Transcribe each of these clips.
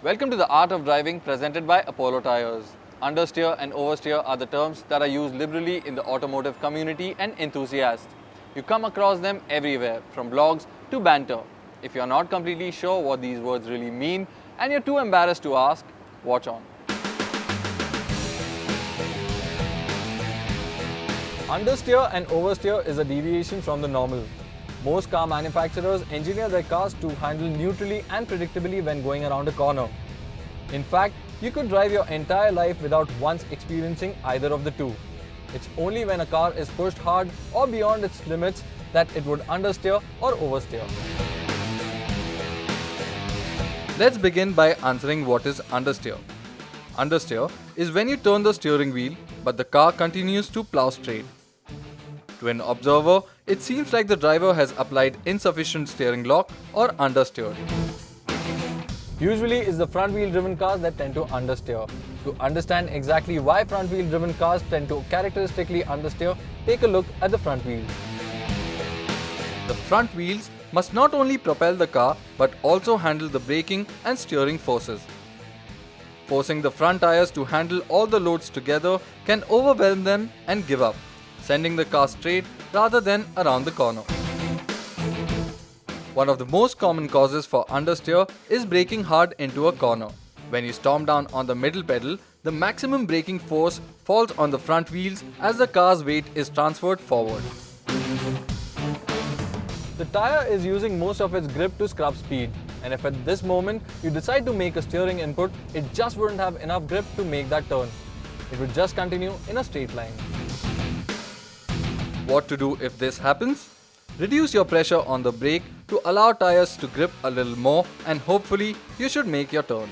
Welcome to the Art of Driving presented by Apollo Tyres. Understeer and oversteer are the terms that are used liberally in the automotive community and enthusiasts. You come across them everywhere, from blogs to banter. If you're not completely sure what these words really mean and you're too embarrassed to ask, watch on. Understeer and oversteer is a deviation from the normal. Most car manufacturers engineer their cars to handle neutrally and predictably when going around a corner. In fact, you could drive your entire life without once experiencing either of the two. It's only when a car is pushed hard or beyond its limits that it would understeer or oversteer. Let's begin by answering what is understeer. Understeer is when you turn the steering wheel, but the car continues to plow straight. To an observer, it seems like the driver has applied insufficient steering lock or understeered. Usually, it's the front-wheel driven cars that tend to understeer. To understand exactly why front-wheel driven cars tend to characteristically understeer, take a look at the front wheels. The front wheels must not only propel the car but also handle the braking and steering forces. Forcing the front tires to handle all the loads together can overwhelm them and give up, sending the car straight rather than around the corner. One of the most common causes for understeer is braking hard into a corner. When you storm down on the middle pedal, the maximum braking force falls on the front wheels as the car's weight is transferred forward. The tire is using most of its grip to scrub speed, and if at this moment you decide to make a steering input, it just wouldn't have enough grip to make that turn. It would just continue in a straight line. What to do if this happens? Reduce your pressure on the brake to allow tires to grip a little more, and hopefully you should make your turn.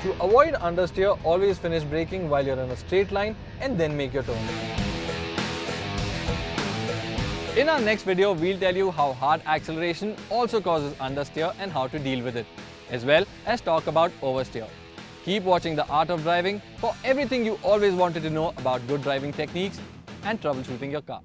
To avoid understeer, always finish braking while you're in a straight line and then make your turn. In our next video, we'll tell you how hard acceleration also causes understeer and how to deal with it, as well as talk about oversteer. Keep watching The Art of Driving for everything you always wanted to know about good driving techniques and troubleshooting your car.